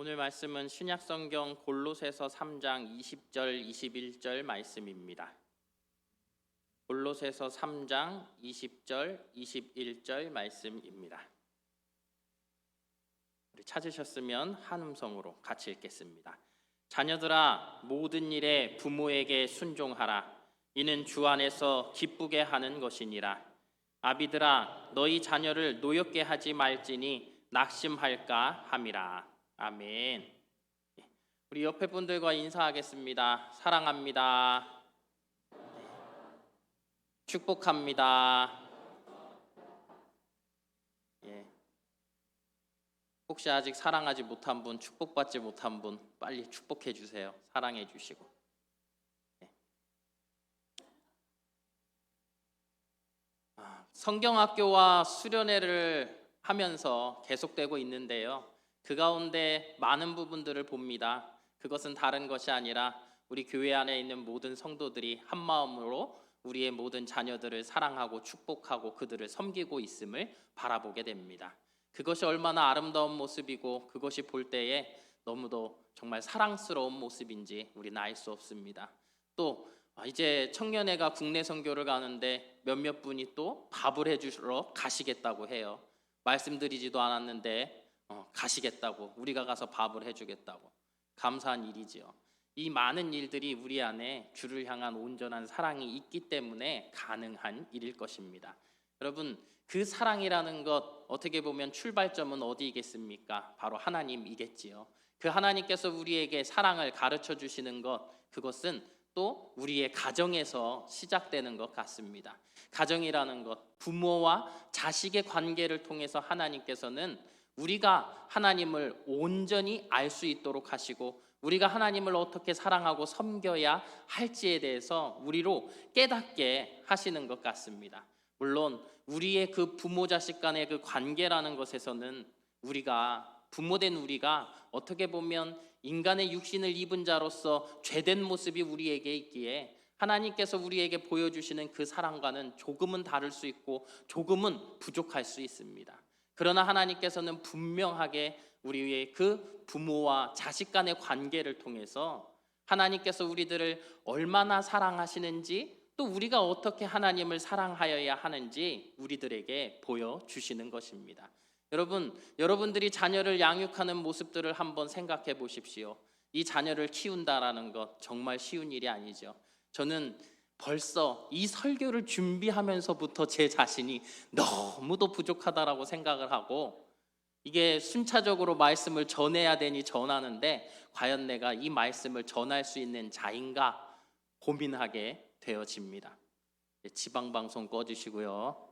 오늘 말씀은 신약성경 골로새서 3장 20절 21절 말씀입니다. 골로새서 3장 20절 21절 말씀입니다. 우리 찾으셨으면 한 음성으로 같이 읽겠습니다. 자녀들아, 모든 일에 부모에게 순종하라. 이는 주 안에서 기쁘게 하는 것이니라. 아비들아, 너희 자녀를 노엽게 하지 말지니 낙심할까 함이라. 아멘. 우리 옆에 분들과 인사하겠습니다. 사랑합니다. 축복합니다. 혹시 아직 사랑하지 못한 분, 축복받지 못한 분 빨리 축복해 주세요. 사랑해 주시고. 성경학교와 수련회를 하면서 계속되고 있는데요. 그 가운데 많은 부분들을 봅니다. 그것은 다른 것이 아니라 우리 교회 안에 있는 모든 성도들이 한 마음으로 우리의 모든 자녀들을 사랑하고 축복하고 그들을 섬기고 있음을 바라보게 됩니다. 그것이 얼마나 아름다운 모습이고 그것이 볼 때에 너무도 정말 사랑스러운 모습인지 우리는 알 수 없습니다. 또 이제 청년회가 국내 선교를 가는데 몇몇 분이 또 밥을 해주러 가시겠다고 해요. 말씀드리지도 않았는데 가시겠다고, 우리가 가서 밥을 해주겠다고. 감사한 일이지요. 이 많은 일들이 우리 안에 주를 향한 온전한 사랑이 있기 때문에 가능한 일일 것입니다. 여러분, 그 사랑이라는 것 어떻게 보면 출발점은 어디이겠습니까? 바로 하나님이겠지요. 그 하나님께서 우리에게 사랑을 가르쳐 주시는 것, 그것은 또 우리의 가정에서 시작되는 것 같습니다. 가정이라는 것, 부모와 자식의 관계를 통해서 하나님께서는 우리가 하나님을 온전히 알 수 있도록 하시고 우리가 하나님을 어떻게 사랑하고 섬겨야 할지에 대해서 우리로 깨닫게 하시는 것 같습니다. 물론 우리의 그 부모 자식 간의 그 관계라는 것에서는 우리가 부모된 우리가 어떻게 보면 인간의 육신을 입은 자로서 죄된 모습이 우리에게 있기에 하나님께서 우리에게 보여주시는 그 사랑과는 조금은 다를 수 있고 조금은 부족할 수 있습니다. 그러나 하나님께서는 분명하게 우리의 그 부모와 자식 간의 관계를 통해서 하나님께서 우리들을 얼마나 사랑하시는지 또 우리가 어떻게 하나님을 사랑하여야 하는지 우리들에게 보여주시는 것입니다. 여러분들이 자녀를 양육하는 모습들을 한번 생각해 보십시오. 이 자녀를 키운다라는 것 정말 쉬운 일이 아니죠. 저는 벌써 이 설교를 준비하면서부터 제 자신이 너무도 부족하다라고 생각을 하고 이게 순차적으로 말씀을 전해야 되니 전하는데 과연 내가 이 말씀을 전할 수 있는 자인가 고민하게 되어집니다. 지방방송 꺼주시고요.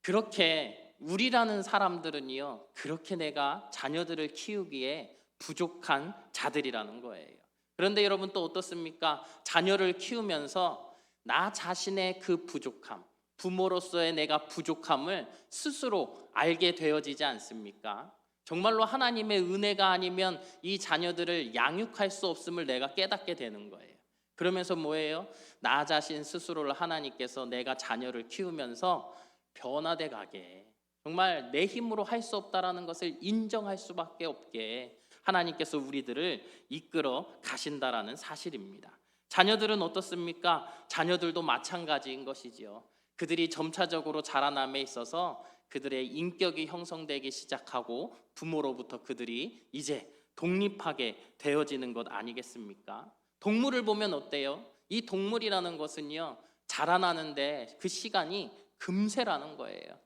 그렇게 우리라는 사람들은요, 그렇게 내가 자녀들을 키우기에 부족한 자들이라는 거예요. 그런데 여러분 또 어떻습니까? 자녀를 키우면서 나 자신의 그 부족함, 부모로서의 내가 부족함을 스스로 알게 되어지지 않습니까? 정말로 하나님의 은혜가 아니면 이 자녀들을 양육할 수 없음을 내가 깨닫게 되는 거예요. 그러면서 뭐예요? 나 자신 스스로를 하나님께서 내가 자녀를 키우면서 변화돼 가게, 정말 내 힘으로 할 수 없다라는 것을 인정할 수밖에 없게 하나님께서 우리들을 이끌어 가신다라는 사실입니다. 자녀들은 어떻습니까? 자녀들도 마찬가지인 것이지요. 그들이 점차적으로 자라남에 있어서 그들의 인격이 형성되기 시작하고 부모로부터 그들이 이제 독립하게 되어지는 것 아니겠습니까? 동물을 보면 어때요? 이 동물이라는 것은요, 자라나는데 그 시간이 금세라는 거예요.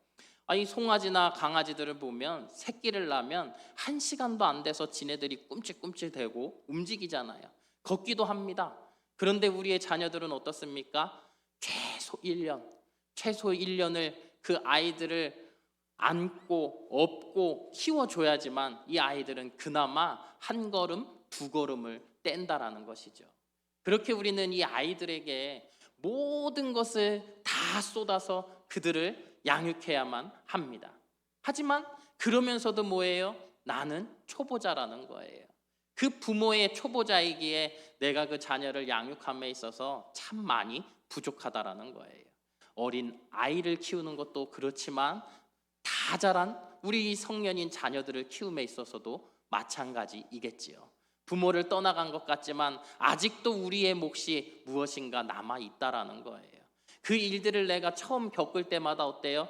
이 송아지나 강아지들을 보면 새끼를 낳으면 1시간도 안 돼서 지네들이 꿈찔꿈찔대고 움직이잖아요. 걷기도 합니다. 그런데 우리의 자녀들은 어떻습니까? 최소 1년을 그 아이들을 안고 업고 키워줘야지만 이 아이들은 그나마 한 걸음 두 걸음을 뗀다라는 것이죠. 그렇게 우리는 이 아이들에게 모든 것을 다 쏟아서 그들을 양육해야만 합니다. 하지만 그러면서도 뭐예요? 나는 초보자라는 거예요. 그 부모의 초보자이기에 내가 그 자녀를 양육함에 있어서 참 많이 부족하다라는 거예요. 어린 아이를 키우는 것도 그렇지만 다 다 자란 우리 성년인 자녀들을 키움에 있어서도 마찬가지이겠지요. 부모를 떠나간 것 같지만 아직도 우리의 몫이 무엇인가 남아 있다라는 거예요. 그 일들을 내가 처음 겪을 때마다 어때요?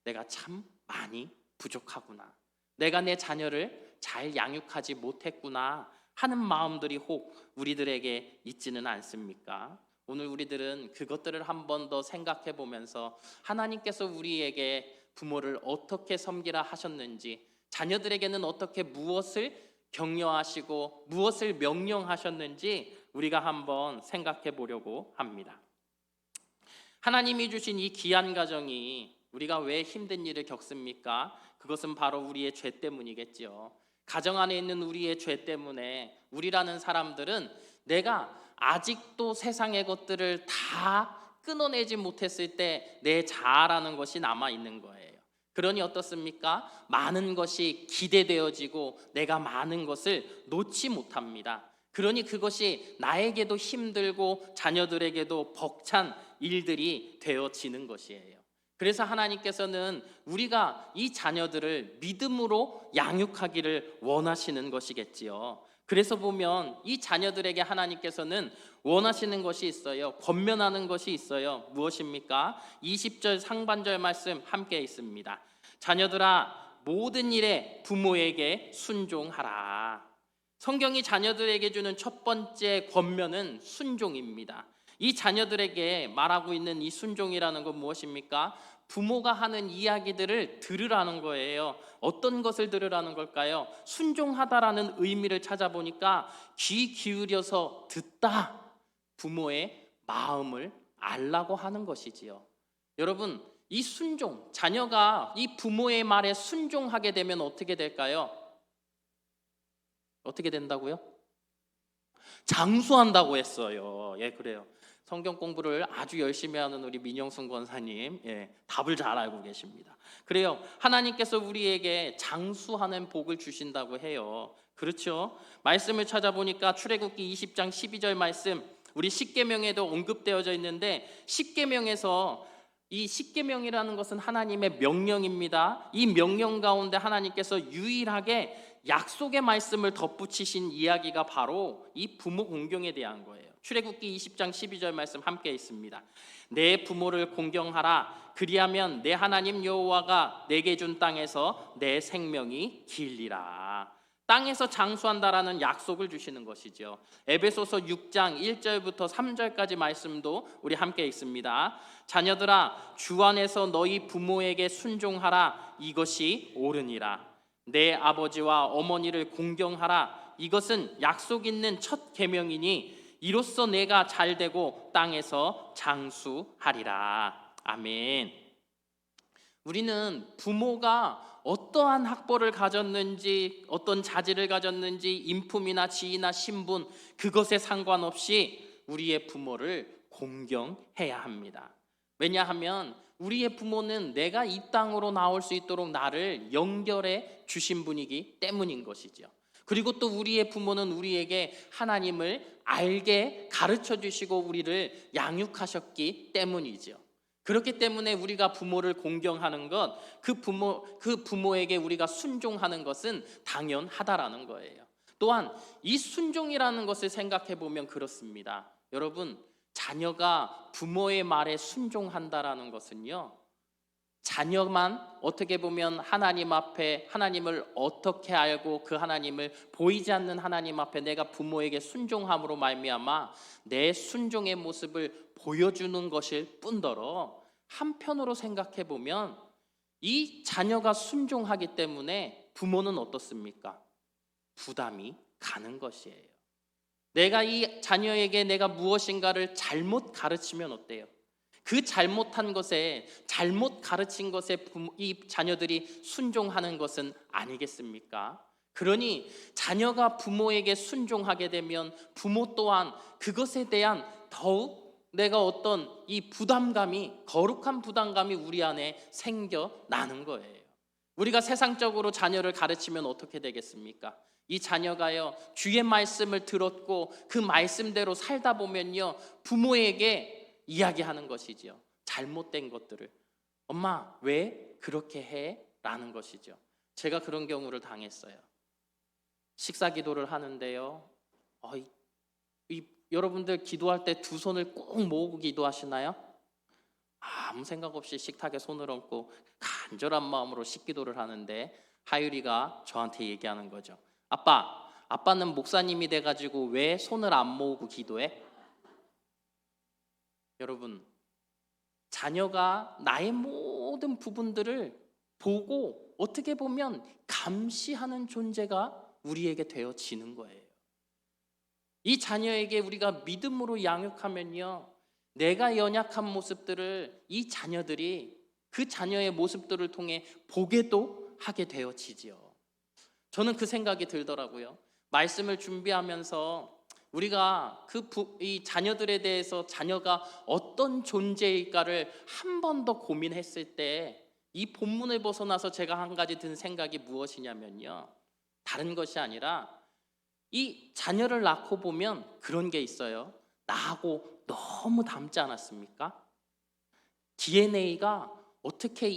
내가 참 많이 부족하구나. 내가 내 자녀를 잘 양육하지 못했구나 하는 마음들이 혹 우리들에게 있지는 않습니까? 오늘 우리들은 그것들을 한 번 더 생각해 보면서 하나님께서 우리에게 부모를 어떻게 섬기라 하셨는지, 자녀들에게는 어떻게 무엇을 격려하시고 무엇을 명령하셨는지 우리가 한번 생각해 보려고 합니다. 하나님이 주신 이 귀한 가정이 우리가 왜 힘든 일을 겪습니까? 그것은 바로 우리의 죄 때문이겠지요. 가정 안에 있는 우리의 죄 때문에 우리라는 사람들은 내가 아직도 세상의 것들을 다 끊어내지 못했을 때 내 자아라는 것이 남아 있는 거예요. 그러니 어떻습니까? 많은 것이 기대되어지고 내가 많은 것을 놓지 못합니다. 그러니 그것이 나에게도 힘들고 자녀들에게도 벅찬 일들이 되어지는 것이에요. 그래서 하나님께서는 우리가 이 자녀들을 믿음으로 양육하기를 원하시는 것이겠지요. 그래서 보면 이 자녀들에게 하나님께서는 원하시는 것이 있어요. 권면하는 것이 있어요. 무엇입니까? 20절 상반절 말씀 함께 있습니다. 자녀들아, 모든 일에 부모에게 순종하라. 성경이 자녀들에게 주는 첫 번째 권면은 순종입니다. 이 자녀들에게 말하고 있는 이 순종이라는 건 무엇입니까? 부모가 하는 이야기들을 들으라는 거예요. 어떤 것을 들으라는 걸까요? 순종하다라는 의미를 찾아보니까 귀 기울여서 듣다. 부모의 마음을 알라고 하는 것이지요. 여러분, 이 순종, 자녀가 이 부모의 말에 순종하게 되면 어떻게 될까요? 어떻게 된다고요? 장수한다고 했어요. 예, 그래요. 성경 공부를 아주 열심히 하는 우리 민영순 권사님, 답을 잘 알고 계십니다. 그래요. 하나님께서 우리에게 장수하는 복을 주신다고 해요. 그렇죠? 말씀을 찾아보니까 출애굽기 20장 12절 말씀, 우리 십계명에도 언급되어져 있는데, 십계명에서 이 십계명이라는 것은 하나님의 명령입니다. 이 명령 가운데 하나님께서 유일하게 약속의 말씀을 덧붙이신 이야기가 바로 이 부모 공경에 대한 거예요. 출애굽기 20장 12절 말씀 함께 있습니다. 내 부모를 공경하라. 그리하면 내 하나님 여호와가 내게 준 땅에서 내 생명이 길리라. 땅에서 장수한다라는 약속을 주시는 것이죠. 에베소서 6장 1절부터 3절까지 말씀도 우리 함께 있습니다. 자녀들아, 주 안에서 너희 부모에게 순종하라. 이것이 옳으니라. 내 아버지와 어머니를 공경하라. 이것은 약속 있는 첫 계명이니 이로써 내가 잘되고 땅에서 장수하리라. 아멘. 우리는 부모가 어떠한 학벌을 가졌는지, 어떤 자질을 가졌는지, 인품이나 지위나 신분, 그것에 상관없이 우리의 부모를 공경해야 합니다. 왜냐하면 우리의 부모는 내가 이 땅으로 나올 수 있도록 나를 연결해 주신 분이기 때문인 것이죠. 그리고 또 우리의 부모는 우리에게 하나님을 알게 가르쳐 주시고 우리를 양육하셨기 때문이죠. 그렇기 때문에 우리가 부모를 공경하는 것, 그 부모에게 우리가 순종하는 것은 당연하다라는 거예요. 또한 이 순종이라는 것을 생각해 보면 그렇습니다. 여러분, 자녀가 부모의 말에 순종한다라는 것은요, 자녀만 어떻게 보면 하나님 앞에 하나님을 어떻게 알고 그 하나님을 보이지 않는 하나님 앞에 내가 부모에게 순종함으로 말미암아 내 순종의 모습을 보여주는 것일 뿐더러, 한편으로 생각해 보면 이 자녀가 순종하기 때문에 부모는 어떻습니까? 부담이 가는 것이에요. 내가 이 자녀에게 내가 무엇인가를 잘못 가르치면 어때요? 그 잘못한 것에, 잘못 가르친 것에 이 자녀들이 순종하는 것은 아니겠습니까? 그러니 자녀가 부모에게 순종하게 되면 부모 또한 그것에 대한 더욱 내가 어떤 이 부담감이, 거룩한 부담감이 우리 안에 생겨나는 거예요. 우리가 세상적으로 자녀를 가르치면 어떻게 되겠습니까? 이 자녀가요, 주의 말씀을 들었고 그 말씀대로 살다 보면요, 부모에게 이야기하는 것이지요. 잘못된 것들을. 엄마, 왜 그렇게 해? 라는 것이죠. 제가 그런 경우를 당했어요. 식사 기도를 하는데요. 여러분들 기도할 때 두 손을 꼭 모으고 기도하시나요? 아무 생각 없이 식탁에 손을 얹고 간절한 마음으로 식기도를 하는데 하율이가 저한테 얘기하는 거죠. 아빠는 목사님이 돼가지고 왜 손을 안 모으고 기도해? 여러분, 자녀가 나의 모든 부분들을 보고 어떻게 보면 감시하는 존재가 우리에게 되어지는 거예요. 이 자녀에게 우리가 믿음으로 양육하면요, 내가 연약한 모습들을 이 자녀들이 그 자녀의 모습들을 통해 보게도 하게 되어지지요. 저는 그 생각이 들더라고요. 말씀을 준비하면서 우리가 이 자녀들에 대해서 자녀가 어떤 존재일까를 한 번 더 고민했을 때 이 본문을 벗어나서 제가 한 가지 든 생각이 무엇이냐면요, 다른 것이 아니라 이 자녀를 낳고 보면 그런 게 있어요. 나하고 너무 닮지 않았습니까? DNA가 어떻게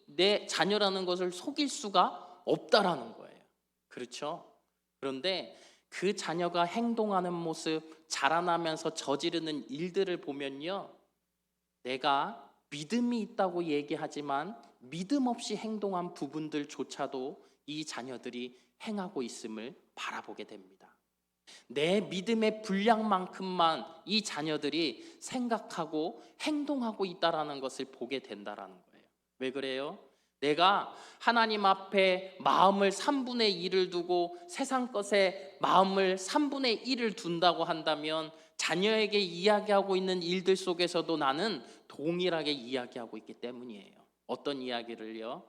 내 자녀라는 것을 속일 수가 없다라는 거예요. 그렇죠? 그런데 그 자녀가 행동하는 모습, 자라나면서 저지르는 일들을 보면요, 내가 믿음이 있다고 얘기하지만 믿음 없이 행동한 부분들조차도 이 자녀들이 행하고 있음을 바라보게 됩니다. 내 믿음의 분량만큼만 이 자녀들이 생각하고 행동하고 있다라는 것을 보게 된다라는 거예요. 왜 그래요? 내가 하나님 앞에 마음을 3분의 1을 두고 세상 것에 마음을 3분의 1을 둔다고 한다면 자녀에게 이야기하고 있는 일들 속에서도 나는 동일하게 이야기하고 있기 때문이에요. 어떤 이야기를요?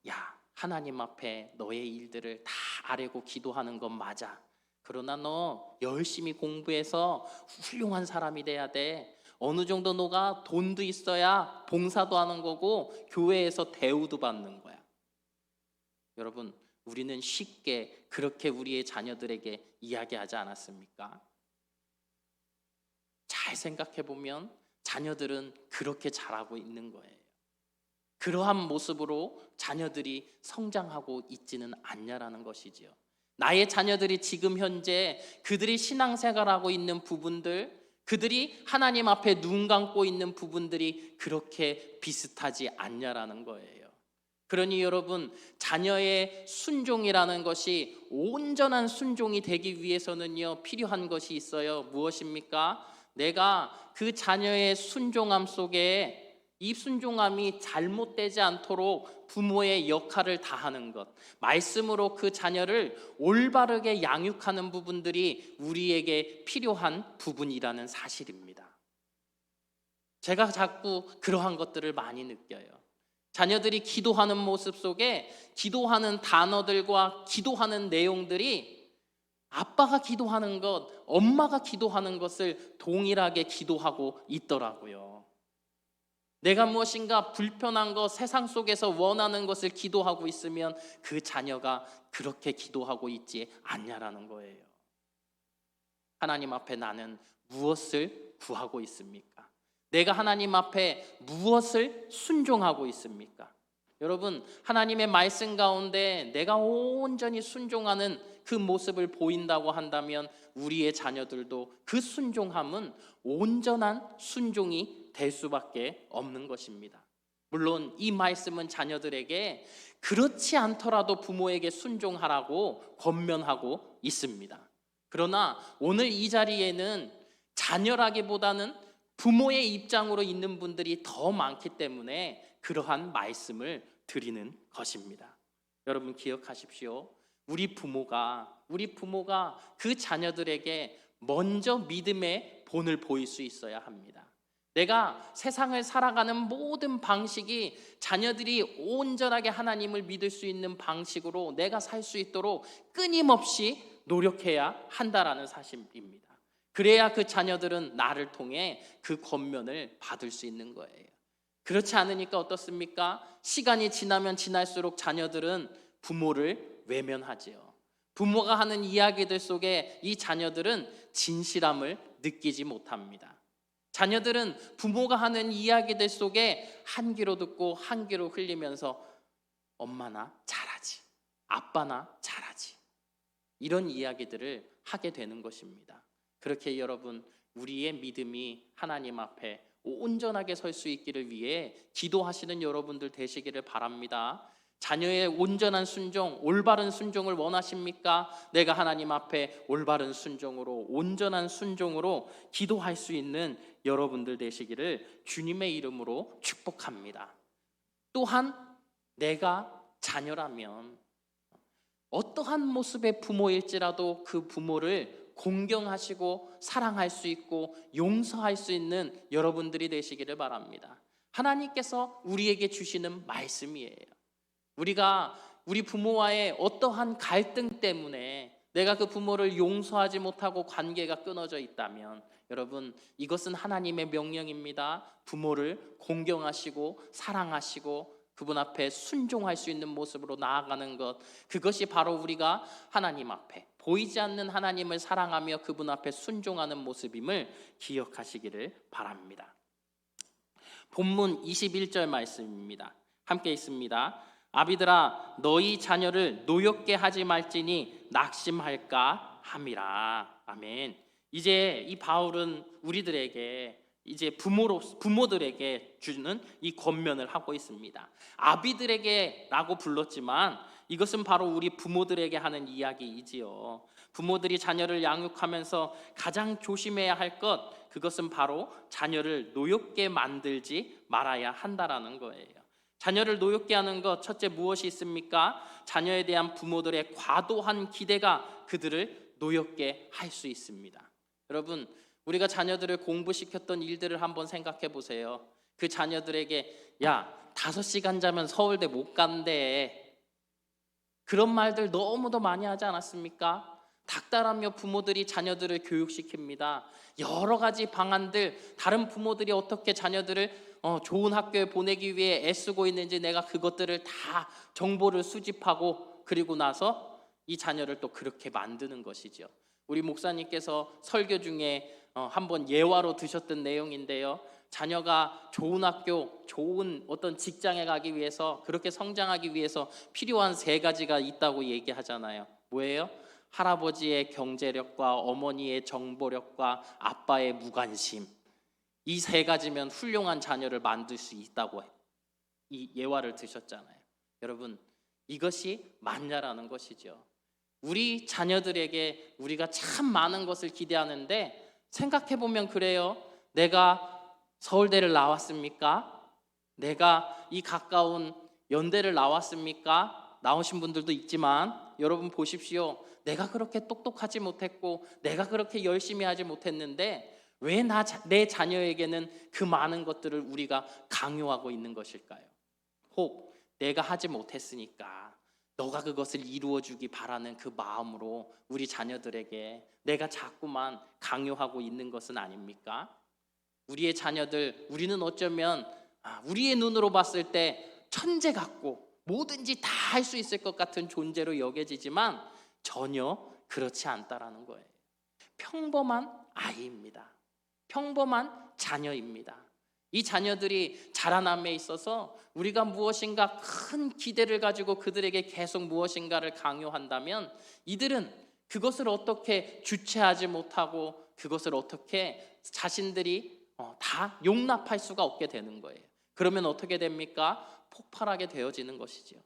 야, 하나님 앞에 너의 일들을 다 아뢰고 기도하는 건 맞아. 그러나 너 열심히 공부해서 훌륭한 사람이 돼야 돼. 어느 정도 너가 돈도 있어야 봉사도 하는 거고 교회에서 대우도 받는 거야. 여러분, 우리는 쉽게 그렇게 우리의 자녀들에게 이야기하지 않았습니까? 잘 생각해 보면 자녀들은 그렇게 자라고 있는 거예요. 그러한 모습으로 자녀들이 성장하고 있지는 않냐라는 것이지요. 나의 자녀들이 지금 현재 그들이 신앙생활하고 있는 부분들, 그들이 하나님 앞에 눈 감고 있는 부분들이 그렇게 비슷하지 않냐라는 거예요. 그러니 여러분, 자녀의 순종이라는 것이 온전한 순종이 되기 위해서는요, 필요한 것이 있어요. 무엇입니까? 내가 그 자녀의 순종함 속에 이 순종함이 잘못되지 않도록 부모의 역할을 다하는 것, 말씀으로 그 자녀를 올바르게 양육하는 부분들이 우리에게 필요한 부분이라는 사실입니다. 제가 자꾸 그러한 것들을 많이 느껴요. 자녀들이 기도하는 모습 속에 기도하는 단어들과 기도하는 내용들이 아빠가 기도하는 것, 엄마가 기도하는 것을 동일하게 기도하고 있더라고요. 내가 무엇인가 불편한 것, 세상 속에서 원하는 것을 기도하고 있으면 그 자녀가 그렇게 기도하고 있지 않냐라는 거예요. 하나님 앞에 나는 무엇을 구하고 있습니까? 내가 하나님 앞에 무엇을 순종하고 있습니까? 여러분, 하나님의 말씀 가운데 내가 온전히 순종하는 그 모습을 보인다고 한다면 우리의 자녀들도 그 순종함은 온전한 순종이 될 수밖에 없는 것입니다. 물론 이 말씀은 자녀들에게 그렇지 않더라도 부모에게 순종하라고 권면하고 있습니다. 그러나 오늘 이 자리에는 자녀라기보다는 부모의 입장으로 있는 분들이 더 많기 때문에 그러한 말씀을 드리는 것입니다. 여러분 기억하십시오. 우리 부모가 그 자녀들에게 먼저 믿음의 본을 보일 수 있어야 합니다. 내가 세상을 살아가는 모든 방식이 자녀들이 온전하게 하나님을 믿을 수 있는 방식으로 내가 살 수 있도록 끊임없이 노력해야 한다라는 사실입니다. 그래야 그 자녀들은 나를 통해 그 권면을 받을 수 있는 거예요. 그렇지 않으니까 어떻습니까? 시간이 지나면 지날수록 자녀들은 부모를 외면하지요. 부모가 하는 이야기들 속에 이 자녀들은 진실함을 느끼지 못합니다. 자녀들은 부모가 하는 이야기들 속에 한 귀로 듣고 한 귀로 흘리면서 엄마나 잘하지, 아빠나 잘하지, 이런 이야기들을 하게 되는 것입니다. 그렇게 여러분, 우리의 믿음이 하나님 앞에 온전하게 설 수 있기를 위해 기도하시는 여러분들 되시기를 바랍니다. 자녀의 온전한 순종, 올바른 순종을 원하십니까? 내가 하나님 앞에 올바른 순종으로, 온전한 순종으로 기도할 수 있는 여러분들 되시기를 주님의 이름으로 축복합니다. 또한 내가 자녀라면 어떠한 모습의 부모일지라도 그 부모를 공경하시고 사랑할 수 있고 용서할 수 있는 여러분들이 되시기를 바랍니다. 하나님께서 우리에게 주시는 말씀이에요. 우리가 우리 부모와의 어떠한 갈등 때문에 내가 그 부모를 용서하지 못하고 관계가 끊어져 있다면, 여러분, 이것은 하나님의 명령입니다. 부모를 공경하시고 사랑하시고 그분 앞에 순종할 수 있는 모습으로 나아가는 것, 그것이 바로 우리가 하나님 앞에 보이지 않는 하나님을 사랑하며 그분 앞에 순종하는 모습임을 기억하시기를 바랍니다. 본문 21절 말씀입니다. 함께 읽습니다. 아비들아, 너희 자녀를 노엽게 하지 말지니 낙심할까 함이라. 아멘. 이제 이 바울은 우리들에게, 이제 부모들에게 주는 이 권면을 하고 있습니다. 아비들에게라고 불렀지만 이것은 바로 우리 부모들에게 하는 이야기이지요. 부모들이 자녀를 양육하면서 가장 조심해야 할 것, 그것은 바로 자녀를 노엽게 만들지 말아야 한다라는 거예요. 자녀를 노엽게 하는 것, 첫째 무엇이 있습니까? 자녀에 대한 부모들의 과도한 기대가 그들을 노엽게 할 수 있습니다. 여러분, 우리가 자녀들을 공부시켰던 일들을 한번 생각해 보세요. 그 자녀들에게 야, 5시간 자면 서울대 못 간대, 그런 말들 너무도 많이 하지 않았습니까? 닥달하며 부모들이 자녀들을 교육시킵니다. 여러 가지 방안들, 다른 부모들이 어떻게 자녀들을 좋은 학교에 보내기 위해 애쓰고 있는지 내가 그것들을 다 정보를 수집하고, 그리고 나서 이 자녀를 또 그렇게 만드는 것이죠. 우리 목사님께서 설교 중에 한번 예화로 드셨던 내용인데요. 자녀가 좋은 학교, 좋은 어떤 직장에 가기 위해서, 그렇게 성장하기 위해서 필요한 3가지가 있다고 얘기하잖아요. 뭐예요? 할아버지의 경제력과 어머니의 정보력과 아빠의 무관심, 이 3가지면 훌륭한 자녀를 만들 수 있다고 이 예화를 드셨잖아요. 여러분, 이것이 맞냐라는 것이죠. 우리 자녀들에게 우리가 참 많은 것을 기대하는데, 생각해보면 그래요. 내가 서울대를 나왔습니까? 내가 이 가까운 연대를 나왔습니까? 나오신 분들도 있지만, 여러분 보십시오. 내가 그렇게 똑똑하지 못했고 내가 그렇게 열심히 하지 못했는데 왜 내 자녀에게는 그 많은 것들을 우리가 강요하고 있는 것일까요? 혹 내가 하지 못했으니까 너가 그것을 이루어주기 바라는 그 마음으로 우리 자녀들에게 내가 자꾸만 강요하고 있는 것은 아닙니까? 우리의 자녀들, 우리는 어쩌면 우리의 눈으로 봤을 때 천재 같고 뭐든지 다 할 수 있을 것 같은 존재로 여겨지지만 전혀 그렇지 않다라는 거예요. 평범한 아이입니다. 평범한 자녀입니다. 이 자녀들이 자라남에 있어서 우리가 무엇인가 큰 기대를 가지고 그들에게 계속 무엇인가를 강요한다면 이들은 그것을 어떻게 주체하지 못하고 그것을 어떻게 자신들이 다 용납할 수가 없게 되는 거예요. 그러면 어떻게 됩니까? 폭발하게 되어지는 것이죠.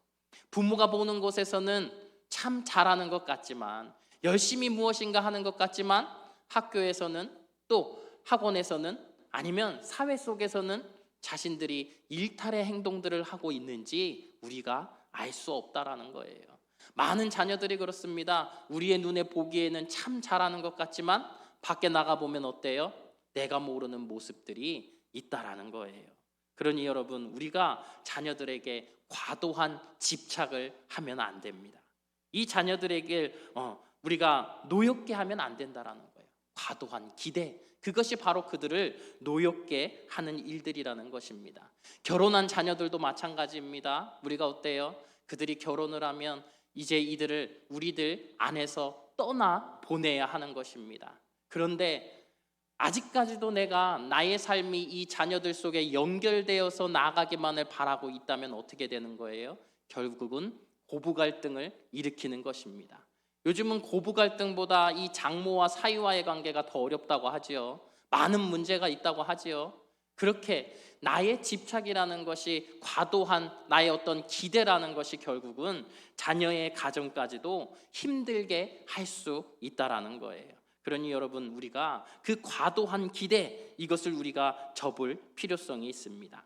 부모가 보는 곳에서는 참 잘하는 것 같지만, 열심히 무엇인가 하는 것 같지만, 학교에서는, 또 학원에서는, 아니면 사회 속에서는 자신들이 일탈의 행동들을 하고 있는지 우리가 알 수 없다라는 거예요. 많은 자녀들이 그렇습니다. 우리의 눈에 보기에는 참 잘하는 것 같지만 밖에 나가보면 어때요? 내가 모르는 모습들이 있다라는 거예요. 그러니 여러분, 우리가 자녀들에게 과도한 집착을 하면 안 됩니다. 이 자녀들에게 우리가 노엽게 하면 안 된다라는 거예요. 과도한 기대, 그것이 바로 그들을 노엽게 하는 일들이라는 것입니다. 결혼한 자녀들도 마찬가지입니다. 우리가 어때요? 그들이 결혼을 하면 이제 이들을 우리들 안에서 떠나 보내야 하는 것입니다. 그런데 아직까지도 내가 나의 삶이 이 자녀들 속에 연결되어서 나아가기만을 바라고 있다면 어떻게 되는 거예요? 결국은 고부 갈등을 일으키는 것입니다. 요즘은 고부 갈등보다 이 장모와 사위와의 관계가 더 어렵다고 하지요. 많은 문제가 있다고 하지요. 그렇게 나의 집착이라는 것이 과도한 나의 어떤 기대라는 것이 결국은 자녀의 가정까지도 힘들게 할 수 있다라는 거예요. 그러니 여러분, 우리가 그 과도한 기대, 이것을 우리가 접을 필요성이 있습니다.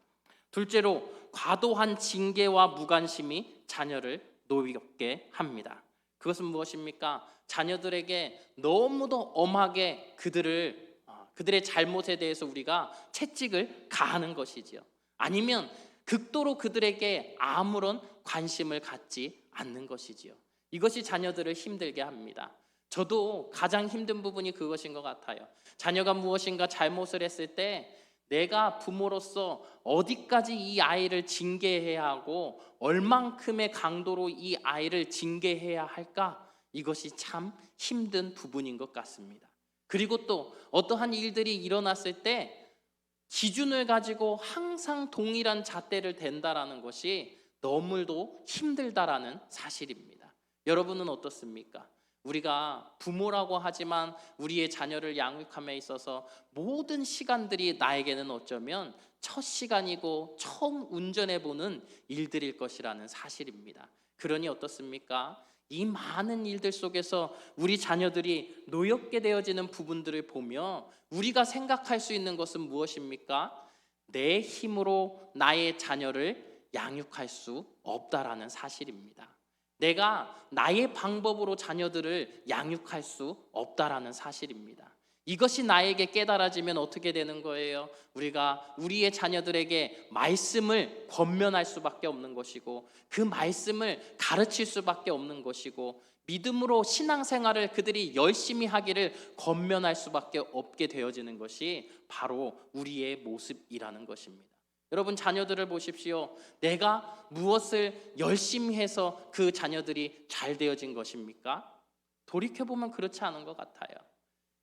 둘째로, 과도한 징계와 무관심이 자녀를 노엽게 합니다. 그것은 무엇입니까? 자녀들에게 너무도 엄하게 그들의 잘못에 대해서 우리가 채찍을 가하는 것이지요. 아니면 극도로 그들에게 아무런 관심을 갖지 않는 것이지요. 이것이 자녀들을 힘들게 합니다. 저도 가장 힘든 부분이 그것인 것 같아요. 자녀가 무엇인가 잘못을 했을 때 내가 부모로서 어디까지 이 아이를 징계해야 하고 얼만큼의 강도로 이 아이를 징계해야 할까? 이것이 참 힘든 부분인 것 같습니다. 그리고 또 어떠한 일들이 일어났을 때 기준을 가지고 항상 동일한 잣대를 댄다라는 것이 너무도 힘들다라는 사실입니다. 여러분은 어떻습니까? 우리가 부모라고 하지만 우리의 자녀를 양육함에 있어서 모든 시간들이 나에게는 어쩌면 첫 시간이고 처음 운전해보는 일들일 것이라는 사실입니다. 그러니 어떻습니까? 이 많은 일들 속에서 우리 자녀들이 노엽게 되어지는 부분들을 보며 우리가 생각할 수 있는 것은 무엇입니까? 내 힘으로 나의 자녀를 양육할 수 없다라는 사실입니다. 내가 나의 방법으로 자녀들을 양육할 수 없다라는 사실입니다. 이것이 나에게 깨달아지면 어떻게 되는 거예요? 우리가 우리의 자녀들에게 말씀을 권면할 수밖에 없는 것이고, 그 말씀을 가르칠 수밖에 없는 것이고, 믿음으로 신앙생활을 그들이 열심히 하기를 권면할 수밖에 없게 되어지는 것이 바로 우리의 모습이라는 것입니다. 여러분, 자녀들을 보십시오. 내가 무엇을 열심히 해서 그 자녀들이 잘 되어진 것입니까? 돌이켜보면 그렇지 않은 것 같아요.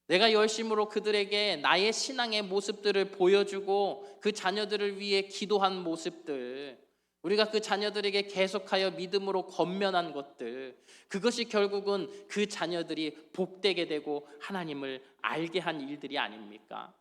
내가 열심으로 그들에게 나의 신앙의 모습들을 보여주고 그 자녀들을 위해 기도한 모습들, 우리가 그 자녀들에게 계속하여 믿음으로 권면한 것들, 그것이 결국은 그 자녀들이 복되게 되고 하나님을 알게 한 일들이 아닙니까?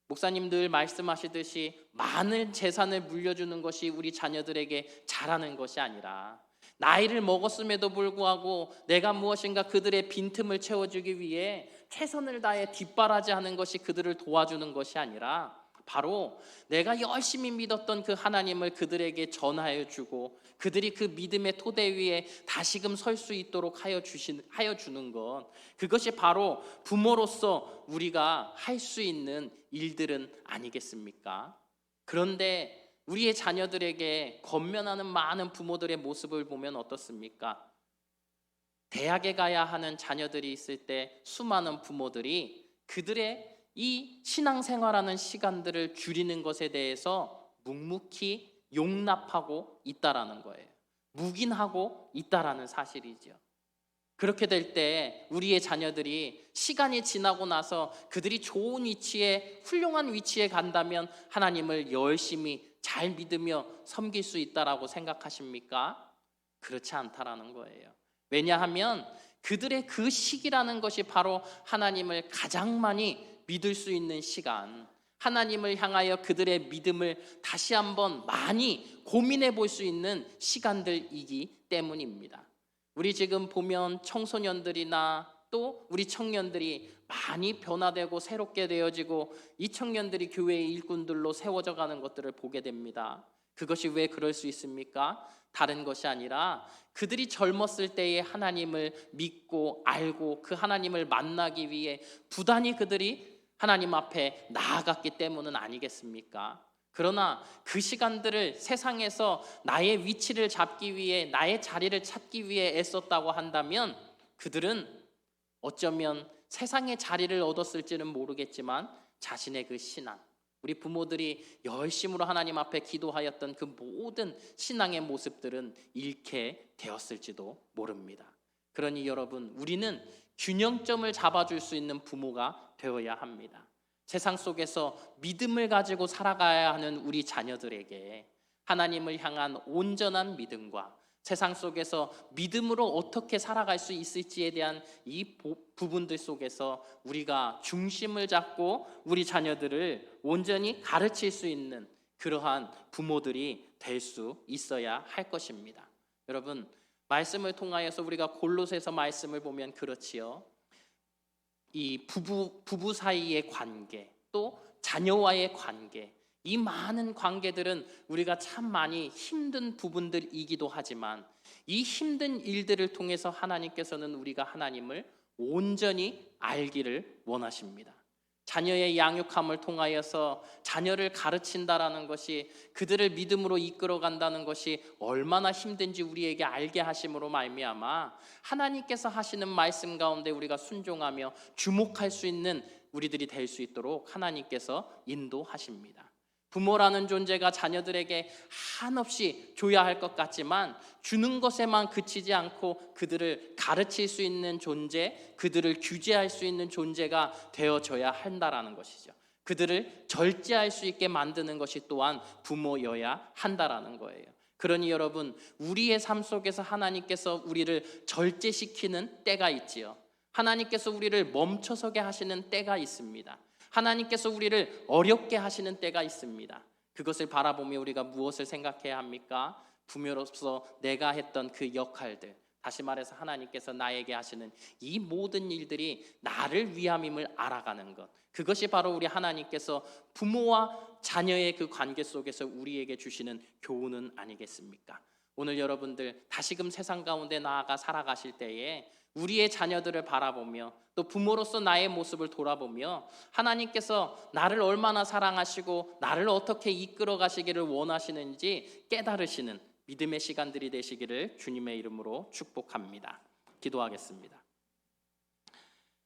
목사님 늘 말씀하시듯이 많은 재산을 물려주는 것이 우리 자녀들에게 잘하는 것이 아니라, 나이를 먹었음에도 불구하고 내가 무엇인가 그들의 빈틈을 채워주기 위해 최선을 다해 뒷바라지하는 것이 그들을 도와주는 것이 아니라, 바로 내가 열심히 믿었던 그 하나님을 그들에게 전하여 주고 그들이 그 믿음의 토대 위에 다시금 설 수 있도록 하여 주는 것, 그것이 바로 부모로서 우리가 할 수 있는 일들은 아니겠습니까? 그런데 우리의 자녀들에게 권면하는 많은 부모들의 모습을 보면 어떻습니까? 대학에 가야 하는 자녀들이 있을 때 수많은 부모들이 그들의 이 신앙생활하는 시간들을 줄이는 것에 대해서 묵묵히 용납하고 있다라는 거예요. 묵인하고 있다라는 사실이죠. 그렇게 될 때 우리의 자녀들이 시간이 지나고 나서 그들이 좋은 위치에, 훌륭한 위치에 간다면 하나님을 열심히 잘 믿으며 섬길 수 있다라고 생각하십니까? 그렇지 않다라는 거예요. 왜냐하면 그들의 그 시기라는 것이 바로 하나님을 가장 많이 믿을 수 있는 시간, 하나님을 향하여 그들의 믿음을 다시 한번 많이 고민해 볼 수 있는 시간들이기 때문입니다. 우리 지금 보면 청소년들이나 또 우리 청년들이 많이 변화되고 새롭게 되어지고 이 청년들이 교회의 일꾼들로 세워져 가는 것들을 보게 됩니다. 그것이 왜 그럴 수 있습니까? 다른 것이 아니라 그들이 젊었을 때에 하나님을 믿고 알고 그 하나님을 만나기 위해 부단히 그들이 하나님 앞에 나아갔기 때문은 아니겠습니까? 그러나 그 시간들을 세상에서 나의 위치를 잡기 위해, 나의 자리를 찾기 위해 애썼다고 한다면 그들은 어쩌면 세상의 자리를 얻었을지는 모르겠지만 자신의 그 신앙, 우리 부모들이 열심으로 하나님 앞에 기도하였던 그 모든 신앙의 모습들은 잃게 되었을지도 모릅니다. 그러니 여러분, 우리는 균형점을 잡아줄 수 있는 부모가 되어야 합니다. 세상 속에서 믿음을 가지고 살아가야 하는 우리 자녀들에게 하나님을 향한 온전한 믿음과 세상 속에서 믿음으로 어떻게 살아갈 수 있을지에 대한 이 부분들 속에서 우리가 중심을 잡고 우리 자녀들을 온전히 가르칠 수 있는 그러한 부모들이 될 수 있어야 할 것입니다. 여러분, 말씀을 통하여서 우리가 골로새서 말씀을 보면 그렇지요. 이 부부 사이의 관계, 또 자녀와의 관계, 이 많은 관계들은 우리가 참 많이 힘든 부분들이기도 하지만 이 힘든 일들을 통해서 하나님께서는 우리가 하나님을 온전히 알기를 원하십니다. 자녀의 양육함을 통하여서 자녀를 가르친다라는 것이, 그들을 믿음으로 이끌어 간다는 것이 얼마나 힘든지 우리에게 알게 하심으로 말미암아 하나님께서 하시는 말씀 가운데 우리가 순종하며 주목할 수 있는 우리들이 될 수 있도록 하나님께서 인도하십니다. 부모라는 존재가 자녀들에게 한없이 줘야 할 것 같지만 주는 것에만 그치지 않고 그들을 가르칠 수 있는 존재, 그들을 규제할 수 있는 존재가 되어져야 한다라는 것이죠. 그들을 절제할 수 있게 만드는 것이 또한 부모여야 한다라는 거예요. 그러니 여러분, 우리의 삶 속에서 하나님께서 우리를 절제시키는 때가 있지요. 하나님께서 우리를 멈춰서게 하시는 때가 있습니다. 하나님께서 우리를 어렵게 하시는 때가 있습니다. 그것을 바라보며 우리가 무엇을 생각해야 합니까? 부모로서 내가 했던 그 역할들, 다시 말해서 하나님께서 나에게 하시는 이 모든 일들이 나를 위함임을 알아가는 것, 그것이 바로 우리 하나님께서 부모와 자녀의 그 관계 속에서 우리에게 주시는 교훈은 아니겠습니까? 오늘 여러분들 다시금 세상 가운데 나아가 살아가실 때에 우리의 자녀들을 바라보며 또 부모로서 나의 모습을 돌아보며 하나님께서 나를 얼마나 사랑하시고 나를 어떻게 이끌어 가시기를 원하시는지 깨달으시는 믿음의 시간들이 되시기를 주님의 이름으로 축복합니다. 기도하겠습니다.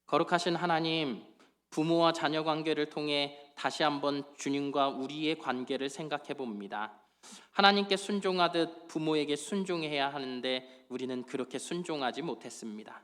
거룩하신 하나님, 부모와 자녀 관계를 통해 다시 한번 주님과 우리의 관계를 생각해 봅니다. 하나님께 순종하듯 부모에게 순종해야 하는데 우리는 그렇게 순종하지 못했습니다.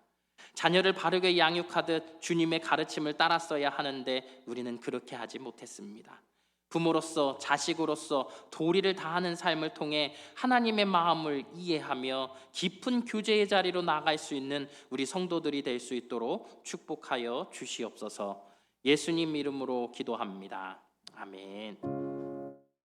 자녀를 바르게 양육하듯 주님의 가르침을 따랐어야 하는데 우리는 그렇게 하지 못했습니다. 부모로서, 자식으로서 도리를 다하는 삶을 통해 하나님의 마음을 이해하며 깊은 교제의 자리로 나아갈 수 있는 우리 성도들이 될 수 있도록 축복하여 주시옵소서. 예수님 이름으로 기도합니다. 아멘.